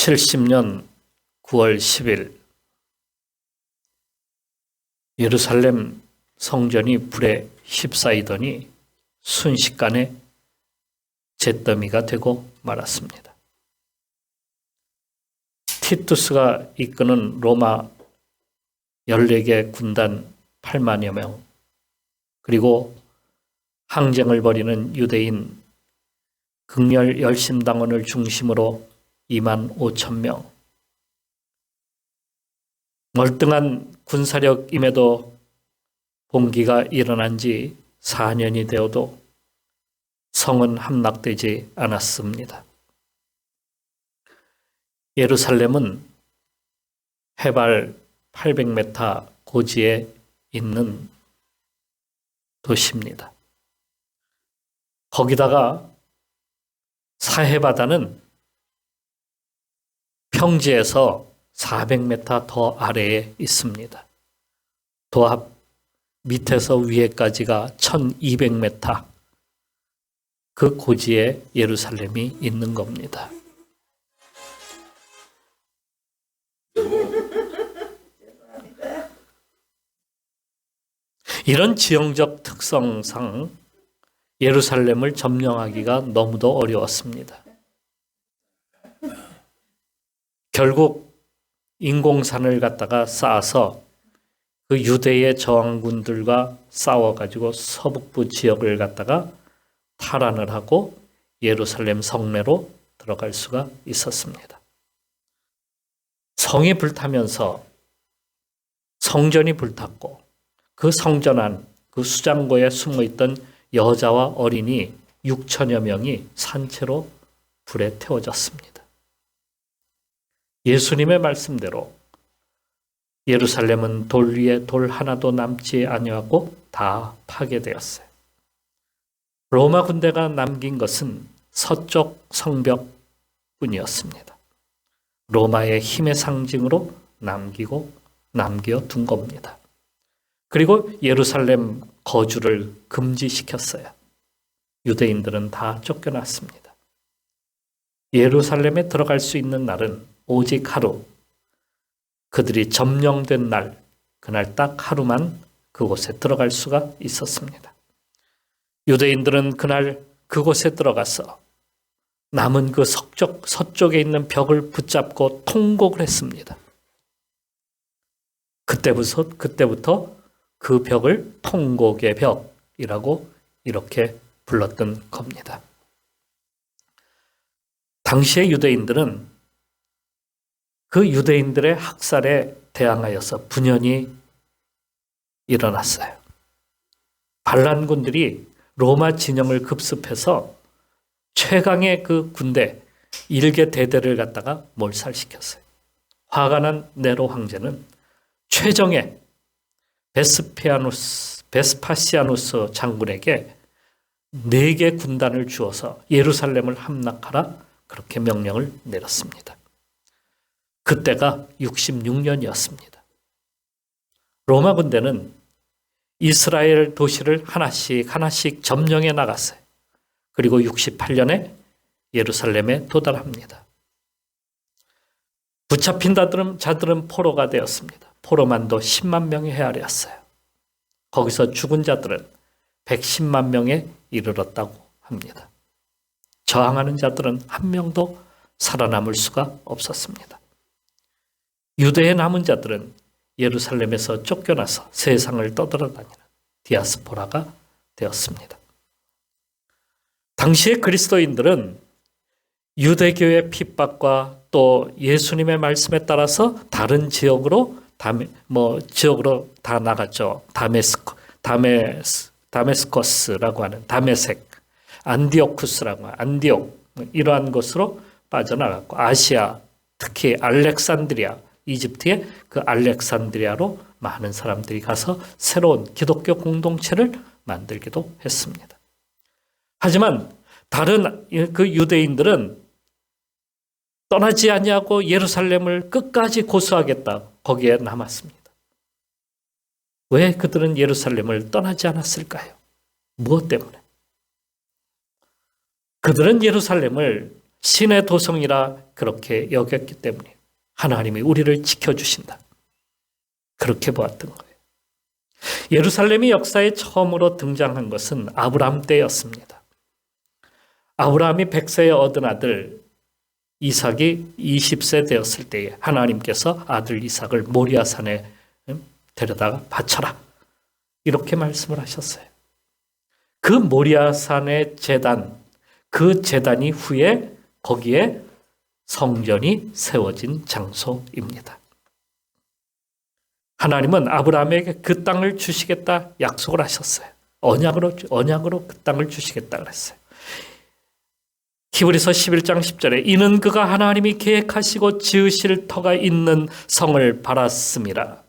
70년 9월 10일 예루살렘 성전이 불에 휩싸이더니 순식간에 잿더미가 되고 말았습니다. 티투스가 이끄는 로마 14개 군단 8만여 명, 그리고 항쟁을 벌이는 유대인 극렬 열심당원을 중심으로 2만 5천 명, 멀뚱한 군사력임에도 봉기가 일어난 지 4년이 되어도 성은 함락되지 않았습니다. 예루살렘은 해발 800m 고지에 있는 도시입니다. 거기다가 사해바다는 평지에서 400m 더 아래에 있습니다. 도합 밑에서 위에까지가 1200m, 그 고지에 예루살렘이 있는 겁니다. 이런 지형적 특성상 예루살렘을 점령하기가 너무도 어려웠습니다. 결국 인공산을 갖다가 쌓아서 그 유대의 저항군들과 싸워가지고 서북부 지역을 갖다가 탈환을 하고 예루살렘 성내로 들어갈 수가 있었습니다. 성이 불타면서 성전이 불탔고 그 성전 안, 그 수장고에 숨어있던 여자와 어린이 6천여 명이 산채로 불에 태워졌습니다. 예수님의 말씀대로 예루살렘은 돌 위에 돌 하나도 남지 아니하고 다 파괴되었어요. 로마 군대가 남긴 것은 서쪽 성벽뿐이었습니다. 로마의 힘의 상징으로 남겨둔 겁니다. 그리고 예루살렘 거주를 금지시켰어요. 유대인들은 다 쫓겨났습니다. 예루살렘에 들어갈 수 있는 날은 오직 하루, 그들이 점령된 날, 그날 딱 하루만 그곳에 들어갈 수가 있었습니다. 유대인들은 그날 그곳에 들어가서 남은 그 서쪽에 있는 벽을 붙잡고 통곡을 했습니다. 그때부터 그 벽을 통곡의 벽이라고 이렇게 불렀던 겁니다. 당시의 유대인들은 그 유대인들의 학살에 대항하여서 분연이 일어났어요. 반란군들이 로마 진영을 급습해서 최강의 그 군대 일개 대대를 갖다가 몰살시켰어요. 화가 난 네로 황제는 최정예 베스파시아누스 장군에게 4개 군단을 주어서 예루살렘을 함락하라, 그렇게 명령을 내렸습니다. 그때가 66년이었습니다. 로마 군대는 이스라엘 도시를 하나씩 점령해 나갔어요. 그리고 68년에 예루살렘에 도달합니다. 붙잡힌 자들은 포로가 되었습니다. 포로만도 10만 명에 헤아렸어요. 거기서 죽은 자들은 110만 명에 이르렀다고 합니다. 저항하는 자들은 한 명도 살아남을 수가 없었습니다. 유대에 남은 자들은 예루살렘에서 쫓겨나서 세상을 떠돌아다니는 디아스포라가 되었습니다. 당시의 그리스도인들은 유대교의 핍박과 또 예수님의 말씀에 따라서 다른 지역으로 다 나갔죠. 다메스커스라고 하는 다메섹, 안디오쿠스라고 하는 안디옥, 이러한 곳으로 빠져나갔고, 아시아, 특히 알렉산드리아, 이집트의 그 알렉산드리아로 많은 사람들이 가서 새로운 기독교 공동체를 만들기도 했습니다. 하지만 다른 그 유대인들은 떠나지 아니하고 예루살렘을 끝까지 고수하겠다, 거기에 남았습니다. 왜 그들은 예루살렘을 떠나지 않았을까요? 무엇 때문에? 그들은 예루살렘을 신의 도성이라 그렇게 여겼기 때문에 하나님이 우리를 지켜주신다. 그렇게 보았던 거예요. 예루살렘이 역사에 처음으로 등장한 것은 아브라함 때였습니다. 아브라함이 100세에 얻은 아들 이삭이 20세 되었을 때에 하나님께서 아들 이삭을 모리아산에 데려다가 바쳐라. 이렇게 말씀을 하셨어요. 그 모리아산의 제단, 그 제단이 후에 거기에 성전이 세워진 장소입니다. 하나님은 아브라함에게 그 땅을 주시겠다 약속을 하셨어요. 언약으로 그 땅을 주시겠다 그랬어요. 히브리서 11장 10절에 이는 그가 하나님이 계획하시고 지으실 터가 있는 성을 바랐음이라.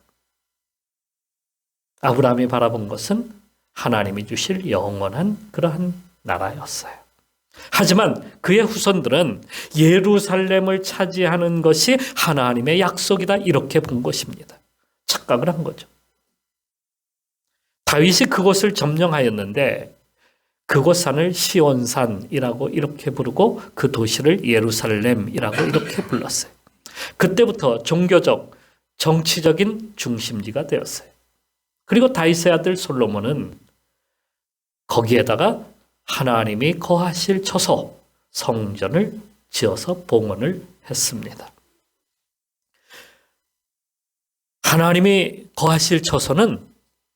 아브라함이 바라본 것은 하나님이 주실 영원한 그러한 나라였어요. 하지만 그의 후손들은 예루살렘을 차지하는 것이 하나님의 약속이다 이렇게 본 것입니다. 착각을 한 거죠. 다윗이 그곳을 점령하였는데 그곳 산을 시온산이라고 이렇게 부르고 그 도시를 예루살렘이라고 이렇게 불렀어요. 그때부터 종교적, 정치적인 중심지가 되었어요. 그리고 다윗의 아들 솔로몬은 거기에다가 하나님이 거하실 처소, 성전을 지어서 봉헌을 했습니다. 하나님이 거하실 처소는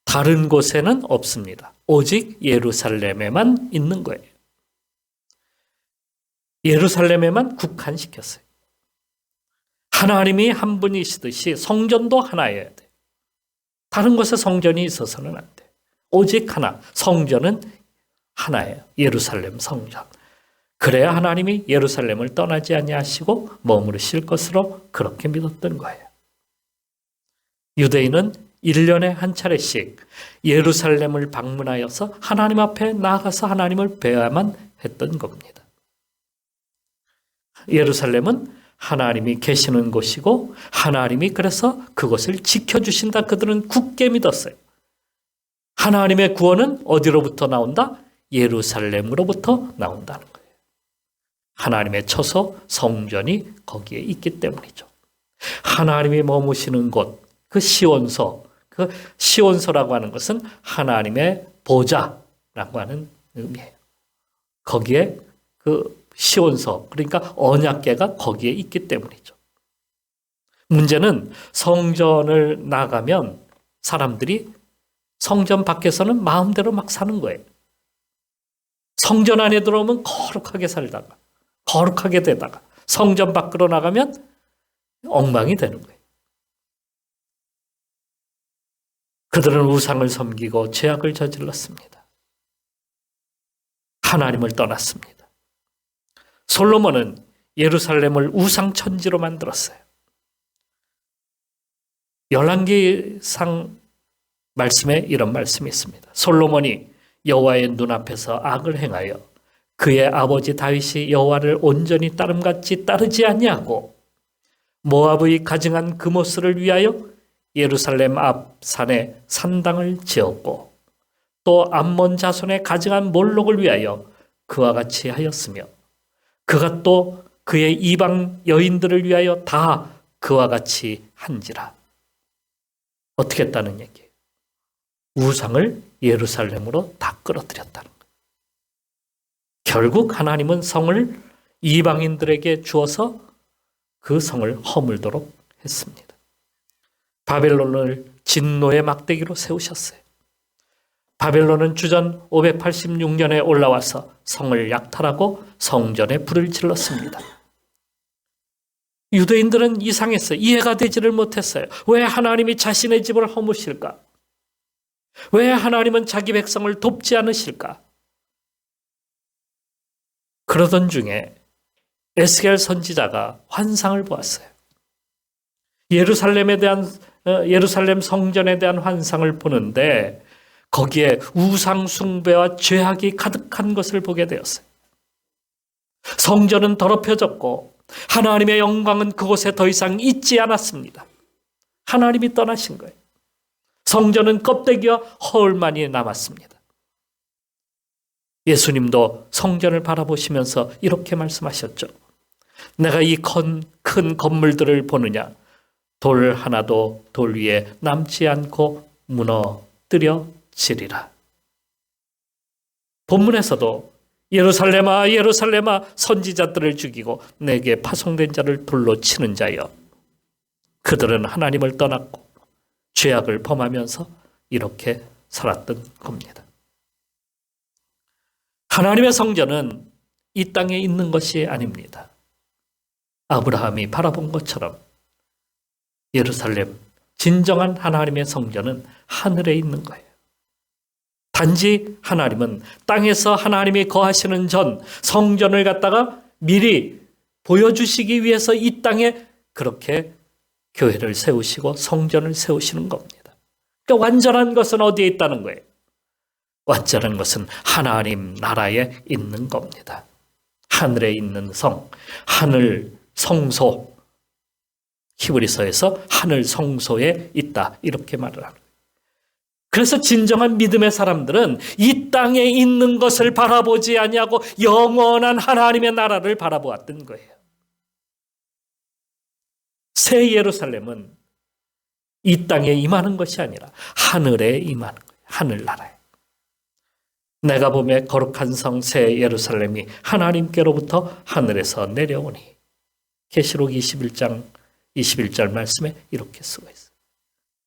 다른 곳에는 없습니다. 오직 예루살렘에만 있는 거예요. 예루살렘에만 국한시켰어요. 하나님이 한 분이시듯이 성전도 하나여야 돼. 다른 곳에 성전이 있어서는 안 돼. 오직 하나, 성전은 하나예요. 예루살렘 성전. 그래야 하나님이 예루살렘을 떠나지 아니하시고 머무르실 것으로 그렇게 믿었던 거예요. 유대인은 1년에 한 차례씩 예루살렘을 방문하여서 하나님 앞에 나아가서 하나님을 뵈야만 했던 겁니다. 예루살렘은 하나님이 계시는 곳이고 하나님이 그래서 그것을 지켜주신다. 그들은 굳게 믿었어요. 하나님의 구원은 어디로부터 나온다? 예루살렘으로부터 나온다는 거예요. 하나님의 처소 성전이 거기에 있기 때문이죠. 하나님이 머무시는 곳, 그 시온소, 그 시온소라고 하는 것은 하나님의 보좌라고 하는 의미예요. 거기에 그 시온소, 그러니까 언약궤가 거기에 있기 때문이죠. 문제는 성전을 나가면 사람들이 성전 밖에서는 마음대로 막 사는 거예요. 성전 안에 들어오면 거룩하게 살다가 거룩하게 되다가 성전 밖으로 나가면 엉망이 되는 거예요. 그들은 우상을 섬기고 죄악을 저질렀습니다. 하나님을 떠났습니다. 솔로몬은 예루살렘을 우상천지로 만들었어요. 열왕기상 말씀에 이런 말씀이 있습니다. 솔로몬이 여호와의 눈앞에서 악을 행하여 그의 아버지 다윗이 여호와를 온전히 따름같이 따르지 아니하고 모압의 가증한 그모스를 위하여 예루살렘 앞 산에 산당을 지었고 또 암몬 자손의 가증한 몰록을 위하여 그와 같이 하였으며 그가 또 그의 이방 여인들을 위하여 다 그와 같이 한지라. 어떻게 했다는 얘기예요? 우상을 예루살렘으로 다 끌어들였다는 거예요. 결국 하나님은 성을 이방인들에게 주어서 그 성을 허물도록 했습니다. 바벨론을 진노의 막대기로 세우셨어요. 바벨론은 주전 586년에 올라와서 성을 약탈하고 성전에 불을 질렀습니다. 유대인들은 이상했어요. 이해가 되지를 못했어요. 왜 하나님이 자신의 집을 허무실까? 왜 하나님은 자기 백성을 돕지 않으실까? 그러던 중에 에스겔 선지자가 환상을 보았어요. 예루살렘 성전에 대한 환상을 보는데 거기에 우상 숭배와 죄악이 가득한 것을 보게 되었어요. 성전은 더럽혀졌고 하나님의 영광은 그곳에 더 이상 있지 않았습니다. 하나님이 떠나신 거예요. 성전은 껍데기와 허울만이 남았습니다. 예수님도 성전을 바라보시면서 이렇게 말씀하셨죠. 내가 이 큰 건물들을 보느냐? 돌 하나도 돌 위에 남지 않고 무너뜨려지리라. 본문에서도 예루살렘아 예루살렘아 선지자들을 죽이고 내게 파송된 자를 불로 치는 자여, 그들은 하나님을 떠났고 죄악을 범하면서 이렇게 살았던 겁니다. 하나님의 성전은 이 땅에 있는 것이 아닙니다. 아브라함이 바라본 것처럼 예루살렘, 진정한 하나님의 성전은 하늘에 있는 거예요. 단지 하나님은 땅에서 하나님이 거하시는 전 성전을 갖다가 미리 보여주시기 위해서 이 땅에 그렇게 교회를 세우시고 성전을 세우시는 겁니다. 그러니까 완전한 것은 어디에 있다는 거예요? 완전한 것은 하나님 나라에 있는 겁니다. 하늘에 있는 성, 하늘 성소, 히브리서에서 하늘 성소에 있다 이렇게 말을 하는 거예요. 그래서 진정한 믿음의 사람들은 이 땅에 있는 것을 바라보지 아니하고 영원한 하나님의 나라를 바라보았던 거예요. 새 예루살렘은 이 땅에 임하는 것이 아니라 하늘에 임하는 거예요. 하늘나라에. 내가 보매 거룩한 성 새 예루살렘이 하나님께로부터 하늘에서 내려오니. 계시록 21장 21절 말씀에 이렇게 쓰고 있어요.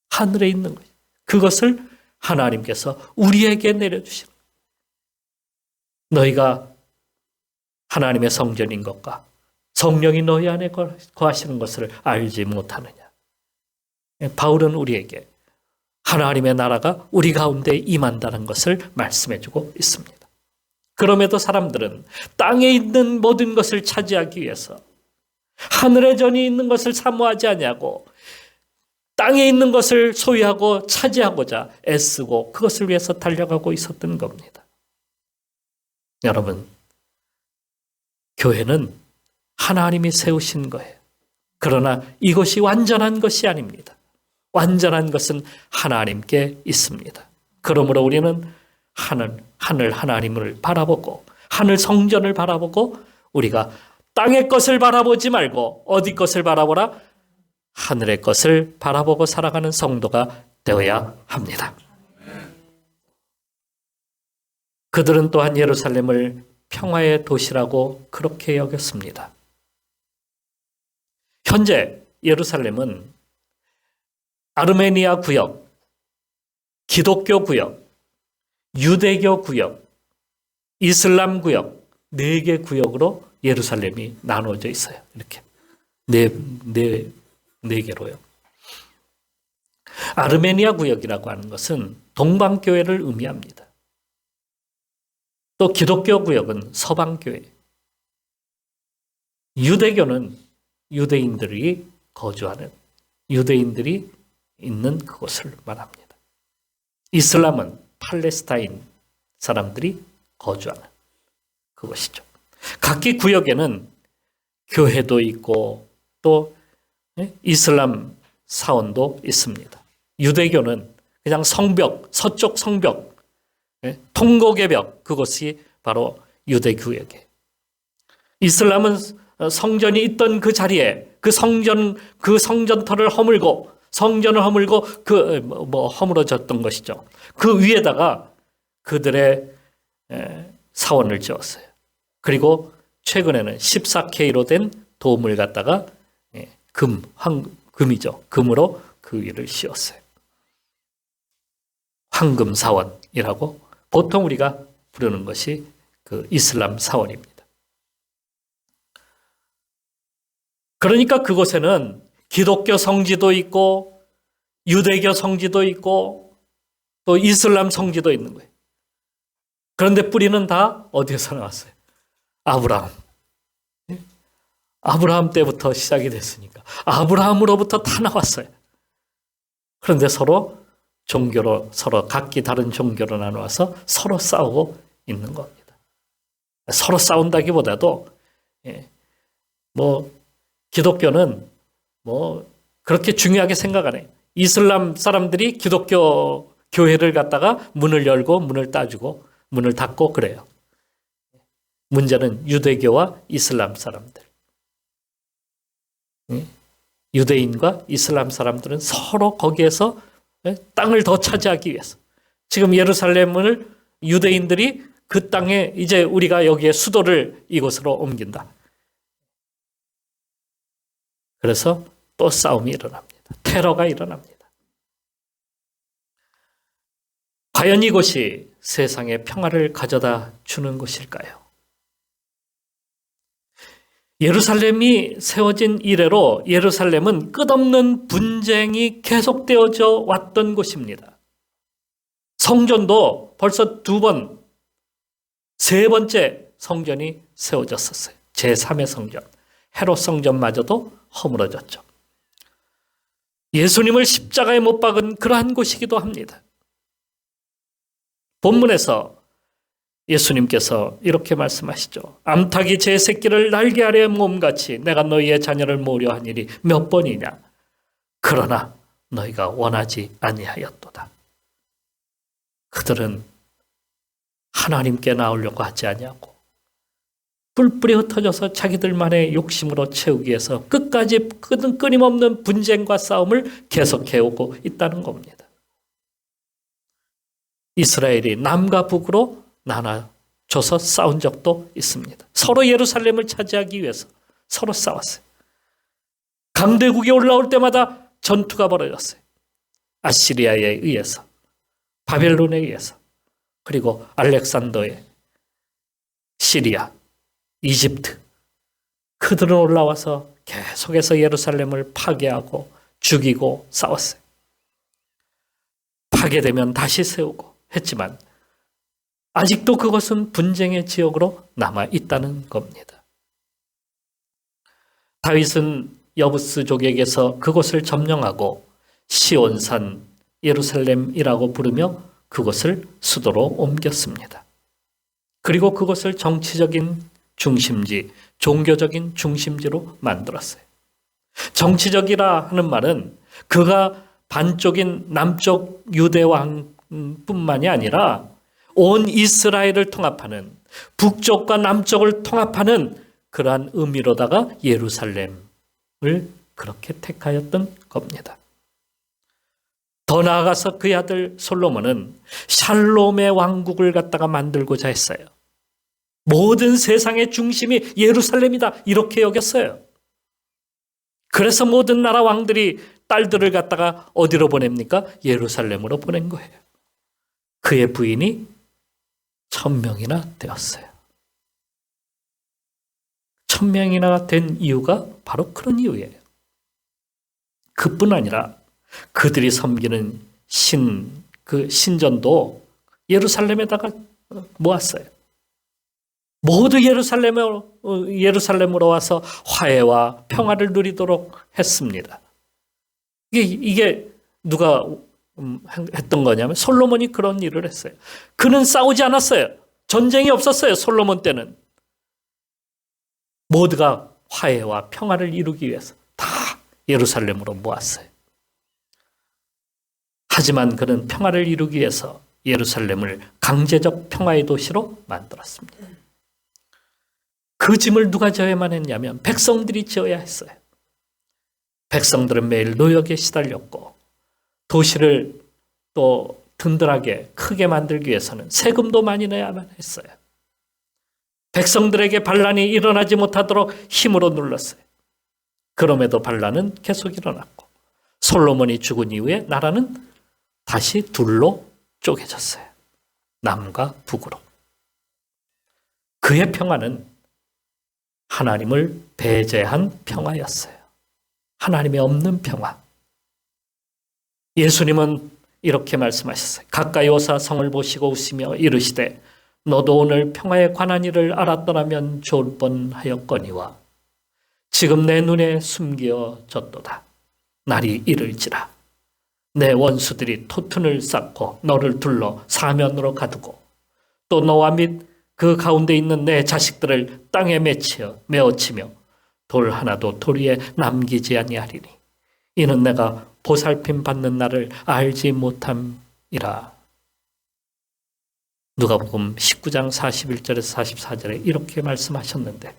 하늘에 있는 거예요. 그것을 하나님께서 우리에게 내려주시는 거예요. 너희가 하나님의 성전인 것과 성령이 너희 안에 거하시는 것을 알지 못하느냐. 바울은 우리에게 하나님의 나라가 우리 가운데 임한다는 것을 말씀해주고 있습니다. 그럼에도 사람들은 땅에 있는 모든 것을 차지하기 위해서 하늘에 전이 있는 것을 사모하지 아니하고 땅에 있는 것을 소유하고 차지하고자 애쓰고 그것을 위해서 달려가고 있었던 겁니다. 여러분, 교회는 하나님이 세우신 거예요. 그러나 이것이 완전한 것이 아닙니다. 완전한 것은 하나님께 있습니다. 그러므로 우리는 하늘 하나님을 바라보고 하늘 성전을 바라보고 우리가 땅의 것을 바라보지 말고 어디 것을 바라보라? 하늘의 것을 바라보고 살아가는 성도가 되어야 합니다. 그들은 또한 예루살렘을 평화의 도시라고 그렇게 여겼습니다. 현재 예루살렘은 아르메니아 구역, 기독교 구역, 유대교 구역, 이슬람 구역 4개 구역으로 예루살렘이 나눠져 있어요. 이렇게 네 개로요. 아르메니아 구역이라고 하는 것은 동방교회를 의미합니다. 또 기독교 구역은 서방교회, 유대교는 유대인들이 거주하는, 유대인들이 있는 그곳을 말합니다. 이슬람은 팔레스타인 사람들이 거주하는 그것이죠. 각기 구역에는 교회도 있고 또 이슬람 사원도 있습니다. 유대교는 그냥 성벽, 서쪽 성벽, 통곡의 벽, 그것이 바로 유대교역이에요. 이슬람은 성전이 있던 그 자리에 그 성전터를 허물고 성전을 허물고 허물어졌던 것이죠. 그 위에다가 그들의 사원을 지었어요. 그리고 최근에는 14K로 된 도움을 갖다가 금이죠. 금으로 그 위를 씌웠어요. 황금 사원이라고 보통 우리가 부르는 것이 그 이슬람 사원입니다. 그러니까 그곳에는 기독교 성지도 있고 유대교 성지도 있고 또 이슬람 성지도 있는 거예요. 그런데 뿌리는 다 어디에서 나왔어요? 아브라함 때부터 시작이 됐으니까 아브라함으로부터 다 나왔어요. 그런데 서로 각기 다른 종교로 나누어서 서로 싸우고 있는 겁니다. 서로 싸운다기보다도 기독교는 그렇게 중요하게 생각 안 해요. 이슬람 사람들이 기독교 교회를 갖다가 문을 열고 문을 따주고 문을 닫고 그래요. 문제는 유대교와 이슬람 사람들. 유대인과 이슬람 사람들은 서로 거기에서 땅을 더 차지하기 위해서 지금 예루살렘을 유대인들이 그 땅에 이제 우리가 여기에 수도를 이곳으로 옮긴다. 그래서 또 싸움이 일어납니다. 테러가 일어납니다. 과연 이곳이 세상에 평화를 가져다 주는 곳일까요? 예루살렘이 세워진 이래로 예루살렘은 끝없는 분쟁이 계속되어져 왔던 곳입니다. 성전도 벌써 2번, 3번째 성전이 세워졌었어요. 제3의 성전, 헤롯 성전마저도 허물어졌죠. 예수님을 십자가에 못 박은 그러한 곳이기도 합니다. 본문에서 예수님께서 이렇게 말씀하시죠. 암탉이 제 새끼를 날개 아래 몸같이 내가 너희의 자녀를 모으려 한 일이 몇 번이냐. 그러나 너희가 원하지 아니하였도다. 그들은 하나님께 나오려고 하지 아니하고 뿔뿔이 흩어져서 자기들만의 욕심으로 채우기 위해서 끝까지 끊임없는 분쟁과 싸움을 계속해오고 있다는 겁니다. 이스라엘이 남과 북으로 나눠져서 싸운 적도 있습니다. 서로 예루살렘을 차지하기 위해서 서로 싸웠어요. 강대국이 올라올 때마다 전투가 벌어졌어요. 아시리아에 의해서, 바벨론에 의해서, 그리고 알렉산더의 시리아, 이집트, 그들은 올라와서 계속해서 예루살렘을 파괴하고 죽이고 싸웠어요. 파괴되면 다시 세우고 했지만 아직도 그것은 분쟁의 지역으로 남아 있다는 겁니다. 다윗은 여부스족에게서 그곳을 점령하고 시온산 예루살렘이라고 부르며 그곳을 수도로 옮겼습니다. 그리고 그것을 정치적인 중심지, 종교적인 중심지로 만들었어요. 정치적이라 하는 말은 그가 반쪽인 남쪽 유대 왕뿐만이 아니라 온 이스라엘을 통합하는, 북쪽과 남쪽을 통합하는 그러한 의미로다가 예루살렘을 그렇게 택하였던 겁니다. 더 나아가서 그의 아들 솔로몬은 샬롬의 왕국을 갖다가 만들고자 했어요. 모든 세상의 중심이 예루살렘이다 이렇게 여겼어요. 그래서 모든 나라 왕들이 딸들을 갖다가 어디로 보냅니까? 예루살렘으로 보낸 거예요. 그의 부인이 1000명이나 되었어요. 1000명이나 된 이유가 바로 그런 이유예요. 그뿐 아니라 그들이 섬기는 그 신전도 예루살렘에다가 모았어요. 모두 예루살렘으로 와서 화해와 평화를 누리도록 했습니다. 이게 누가 했던 거냐면 솔로몬이 그런 일을 했어요. 그는 싸우지 않았어요. 전쟁이 없었어요. 솔로몬 때는. 모두가 화해와 평화를 이루기 위해서 다 예루살렘으로 모았어요. 하지만 그는 평화를 이루기 위해서 예루살렘을 강제적 평화의 도시로 만들었습니다. 그 짐을 누가 져야만 했냐면 백성들이 지어야 했어요. 백성들은 매일 노역에 시달렸고 도시를 또 든든하게 크게 만들기 위해서는 세금도 많이 내야만 했어요. 백성들에게 반란이 일어나지 못하도록 힘으로 눌렀어요. 그럼에도 반란은 계속 일어났고 솔로몬이 죽은 이후에 나라는 다시 둘로 쪼개졌어요. 남과 북으로. 그의 평화는 하나님을 배제한 평화였어요. 하나님이 없는 평화. 예수님은 이렇게 말씀하셨어요. 가까이 오사 성을 보시고 웃으며 이르시되 너도 오늘 평화에 관한 일을 알았더라면 좋을 뻔하였거니와 지금 내 눈에 숨겨졌도다. 날이 이를지라 내 원수들이 토튼을 쌓고 너를 둘러 사면으로 가두고 또 너와 및 그 가운데 있는 내 자식들을 땅에 메어치며 돌 하나도 돌 위에 남기지 아니하리니 이는 내가 보살핌 받는 날을 알지 못함이라. 누가복음 19장 41절에서 44절에 이렇게 말씀하셨는데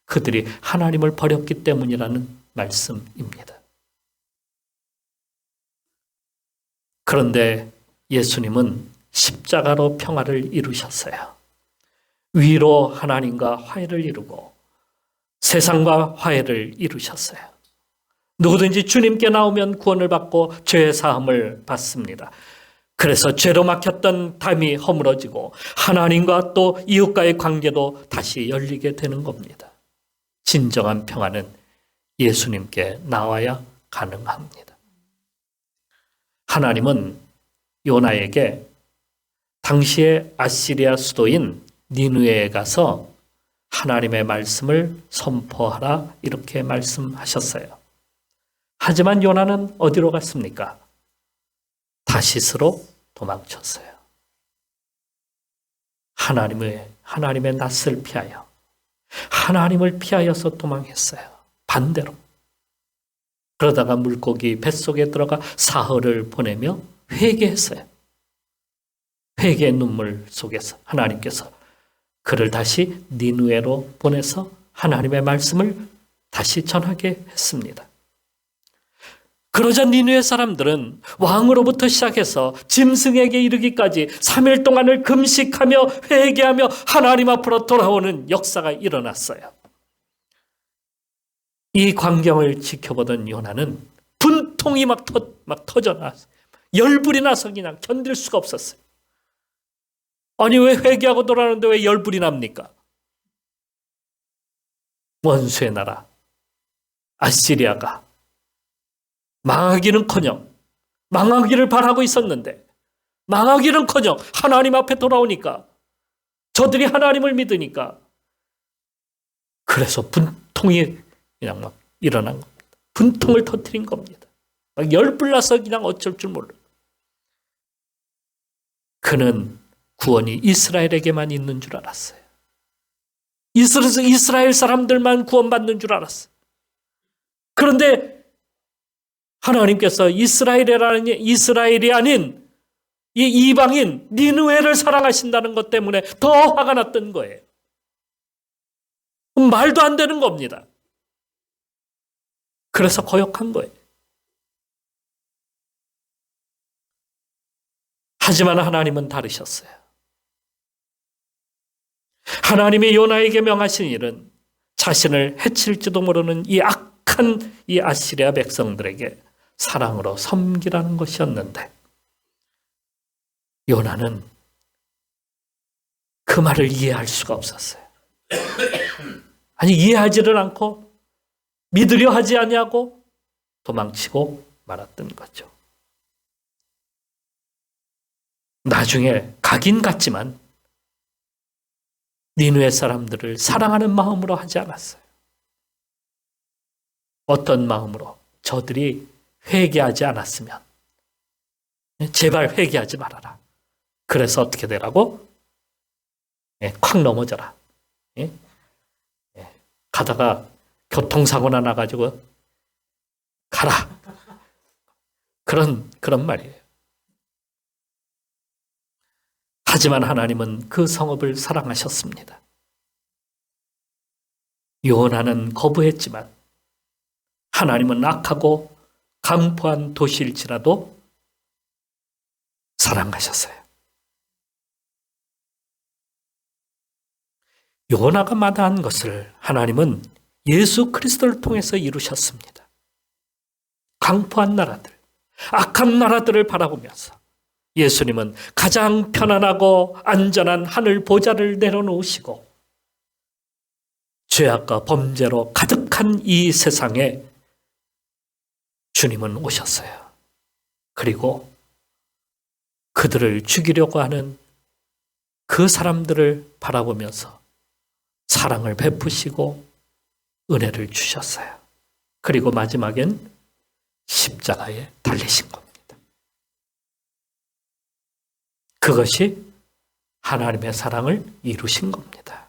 그들이 하나님을 버렸기 때문이라는 말씀입니다. 그런데 예수님은 십자가로 평화를 이루셨어요. 위로 하나님과 화해를 이루고 세상과 화해를 이루셨어요. 누구든지 주님께 나오면 구원을 받고 죄 사함을 받습니다. 그래서 죄로 막혔던 담이 허물어지고 하나님과 또 이웃과의 관계도 다시 열리게 되는 겁니다. 진정한 평화는 예수님께 나와야 가능합니다. 하나님은 요나에게 당시의 아시리아 수도인 니느웨에 가서 하나님의 말씀을 선포하라 이렇게 말씀하셨어요. 하지만 요나는 어디로 갔습니까? 다시스로 도망쳤어요. 하나님의 낯을 피하여 하나님을 피하여서 도망했어요. 반대로. 그러다가 물고기 뱃속에 들어가 사흘을 보내며 회개했어요. 회개의 눈물 속에서 하나님께서 그를 다시 니느웨로 보내서 하나님의 말씀을 다시 전하게 했습니다. 그러자 니느웨 사람들은 왕으로부터 시작해서 짐승에게 이르기까지 3일 동안을 금식하며 회개하며 하나님 앞으로 돌아오는 역사가 일어났어요. 이 광경을 지켜보던 요나는 분통이 막 터져나왔어요. 열불이 나서 그냥 견딜 수가 없었어요. 아니 왜 회개하고 돌아오는데 왜 열불이 납니까? 원수의 나라 아시리아가 망하기는커녕 망하기를 바라고 있었는데 망하기는커녕 하나님 앞에 돌아오니까 저들이 하나님을 믿으니까 그래서 분통이 그냥 막 일어난 겁니다. 분통을 터뜨린 겁니다. 막 열불 나서 그냥 어쩔 줄 몰라요. 그는 구원이 이스라엘에게만 있는 줄 알았어요. 이스라엘 사람들만 구원받는 줄 알았어요. 그런데 하나님께서 이스라엘이 아닌 이 이방인 니느웨를 사랑하신다는 것 때문에 더 화가 났던 거예요. 말도 안 되는 겁니다. 그래서 거역한 거예요. 하지만 하나님은 다르셨어요. 하나님이 요나에게 명하신 일은 자신을 해칠지도 모르는 이 악한 이 아시리아 백성들에게 사랑으로 섬기라는 것이었는데 요나는 그 말을 이해할 수가 없었어요. 아니 이해하지를 않고 믿으려 하지 아니하고 도망치고 말았던 거죠. 나중에 가긴 갔지만 니느웨 사람들을 사랑하는 마음으로 하지 않았어요. 어떤 마음으로? 저들이 회개하지 않았으면 제발 회개하지 말아라. 그래서 어떻게 되라고? 콱 넘어져라. 가다가 교통사고나 나가지고 가라. 그런 말이에요. 하지만 하나님은 그 성읍을 사랑하셨습니다. 요나는 거부했지만 하나님은 악하고 강포한 도시일지라도 사랑하셨어요. 요나가 마다한 것을 하나님은 예수 그리스도를 통해서 이루셨습니다. 강포한 나라들, 악한 나라들을 바라보면서 예수님은 가장 편안하고 안전한 하늘 보좌를 내려놓으시고 죄악과 범죄로 가득한 이 세상에 주님은 오셨어요. 그리고 그들을 죽이려고 하는 그 사람들을 바라보면서 사랑을 베푸시고 은혜를 주셨어요. 그리고 마지막엔 십자가에 달리신 겁니다. 그것이 하나님의 사랑을 이루신 겁니다.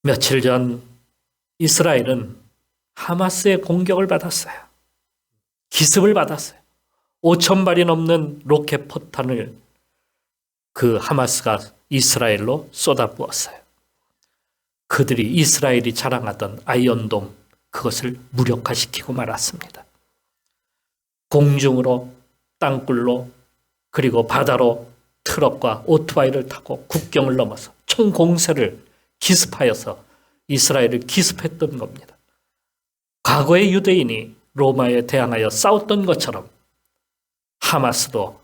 며칠 전 이스라엘은 하마스의 공격을 받았어요. 기습을 받았어요. 5,000발이 넘는 로켓 포탄을 그 하마스가 이스라엘로 쏟아부었어요. 그들이 이스라엘이 자랑하던 아이언돔 그것을 무력화시키고 말았습니다. 공중으로 땅굴로 그리고 바다로 트럭과 오토바이를 타고 국경을 넘어서 총공세를 기습하여서 이스라엘을 기습했던 겁니다. 과거의 유대인이 로마에 대항하여 싸웠던 것처럼 하마스도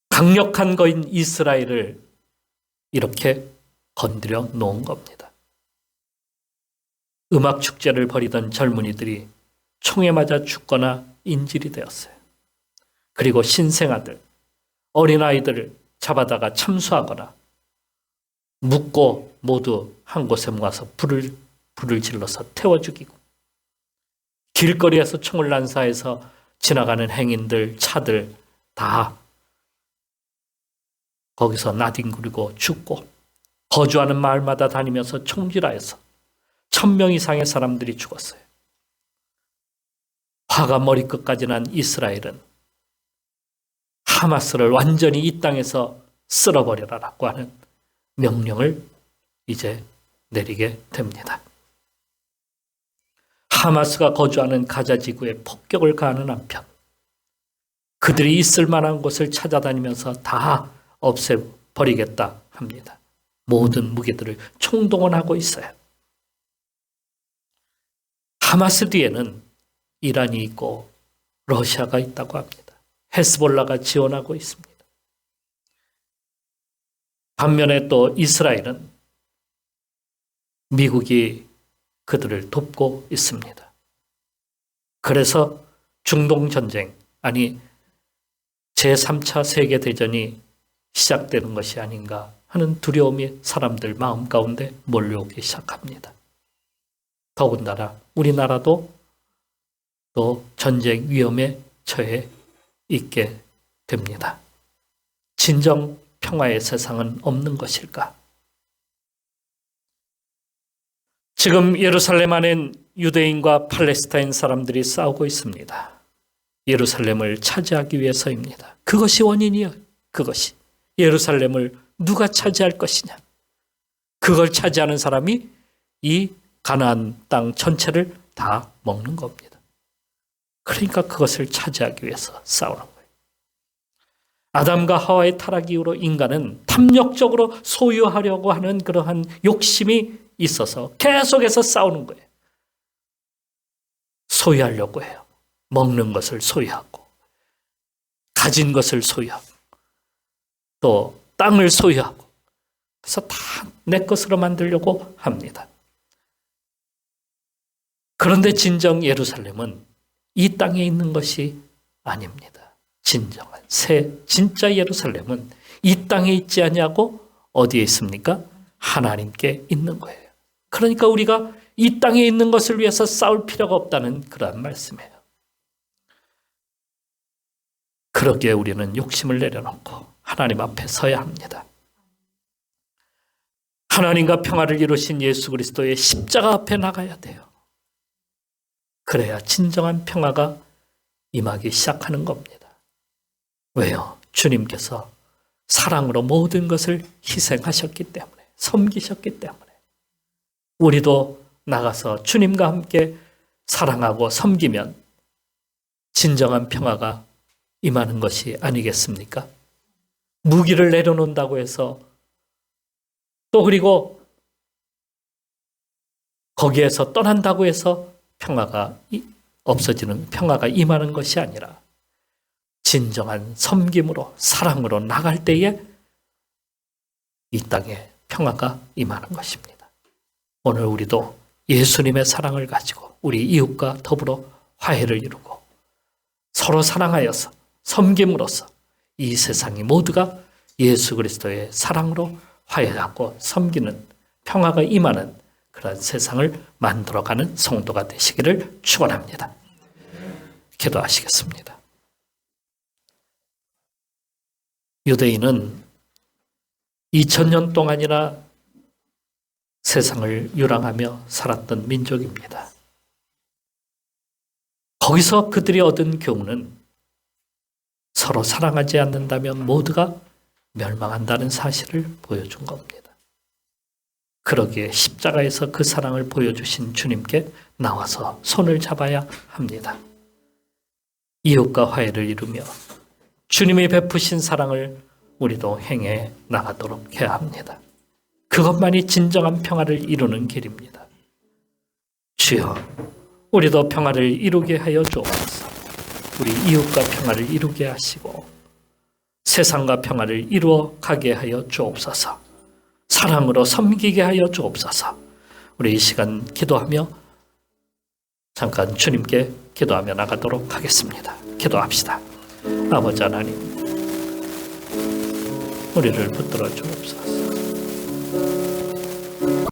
강력한 거인 이스라엘을 이렇게 건드려 놓은 겁니다. 음악 축제를 벌이던 젊은이들이 총에 맞아 죽거나 인질이 되었어요. 그리고 신생아들, 어린아이들을 잡아다가 참수하거나 묻고 모두 한 곳에 모아서 불을 질러서 태워 죽이고 길거리에서 총을 난사해서 지나가는 행인들, 차들 다 거기서 나뒹구리고 죽고 거주하는 마을마다 다니면서 총질하여서 1000명 이상의 사람들이 죽었어요. 화가 머리끝까지 난 이스라엘은 하마스를 완전히 이 땅에서 쓸어버려라라고 하는 명령을 이제 내리게 됩니다. 하마스가 거주하는 가자 지구에 폭격을 가하는 한편 그들이 있을 만한 곳을 찾아다니면서 다 없애버리겠다 합니다. 모든 무기들을 총동원하고 있어요. 하마스 뒤에는 이란이 있고 러시아가 있다고 합니다. 헤스볼라가 지원하고 있습니다. 반면에 또 이스라엘은 미국이 그들을 돕고 있습니다. 그래서 중동전쟁, 아니 제3차 세계대전이 시작되는 것이 아닌가 하는 두려움이 사람들 마음 가운데 몰려오기 시작합니다. 더군다나 우리나라도 또 전쟁 위험에 처해 있게 됩니다. 진정 평화의 세상은 없는 것일까? 지금 예루살렘 안엔 유대인과 팔레스타인 사람들이 싸우고 있습니다. 예루살렘을 차지하기 위해서입니다. 그것이 원인이요. 그것이. 예루살렘을 누가 차지할 것이냐. 그걸 차지하는 사람이 이 가나안 땅 전체를 다 먹는 겁니다. 그러니까 그것을 차지하기 위해서 싸우는 거예요. 아담과 하와의 타락 이후로 인간은 탐욕적으로 소유하려고 하는 그러한 욕심이 있어서 계속해서 싸우는 거예요. 소유하려고 해요. 먹는 것을 소유하고 가진 것을 소유하고 또 땅을 소유하고 그래서 다 내 것으로 만들려고 합니다. 그런데 진정 예루살렘은 이 땅에 있는 것이 아닙니다. 진정한 진짜 예루살렘은 이 땅에 있지 않냐고 어디에 있습니까? 하나님께 있는 거예요. 그러니까 우리가 이 땅에 있는 것을 위해서 싸울 필요가 없다는 그런 말씀이에요. 그러기에 우리는 욕심을 내려놓고 하나님 앞에 서야 합니다. 하나님과 평화를 이루신 예수 그리스도의 십자가 앞에 나가야 돼요. 그래야 진정한 평화가 임하기 시작하는 겁니다. 왜요? 주님께서 사랑으로 모든 것을 희생하셨기 때문에, 섬기셨기 때문에 우리도 나가서 주님과 함께 사랑하고 섬기면 진정한 평화가 임하는 것이 아니겠습니까? 무기를 내려놓는다고 해서 또 그리고 거기에서 떠난다고 해서 평화가 없어지는, 평화가 임하는 것이 아니라 진정한 섬김으로 사랑으로 나갈 때에 이 땅에 평화가 임하는 것입니다. 오늘 우리도 예수님의 사랑을 가지고 우리 이웃과 더불어 화해를 이루고 서로 사랑하여서 섬김으로써 이 세상이 모두가 예수 그리스도의 사랑으로 화해하고 섬기는 평화가 임하는 그런 세상을 만들어가는 성도가 되시기를 축원합니다. 기도하시겠습니다. 유대인은 2000년 동안이나 세상을 유랑하며 살았던 민족입니다. 거기서 그들이 얻은 교훈은 서로 사랑하지 않는다면 모두가 멸망한다는 사실을 보여준 겁니다. 그러기에 십자가에서 그 사랑을 보여주신 주님께 나와서 손을 잡아야 합니다. 이웃과 화해를 이루며 주님이 베푸신 사랑을 우리도 행해 나가도록 해야 합니다. 그것만이 진정한 평화를 이루는 길입니다. 주여, 우리도 평화를 이루게 하여 주옵소서. 우리 이웃과 평화를 이루게 하시고 세상과 평화를 이루어 가게 하여 주옵소서. 사랑으로 섬기게 하여 주옵소서. 우리 이 시간 기도하며 잠깐 주님께 기도하며 나가도록 하겠습니다. 기도합시다. 아버지 하나님, 우리를 붙들어 주옵소서.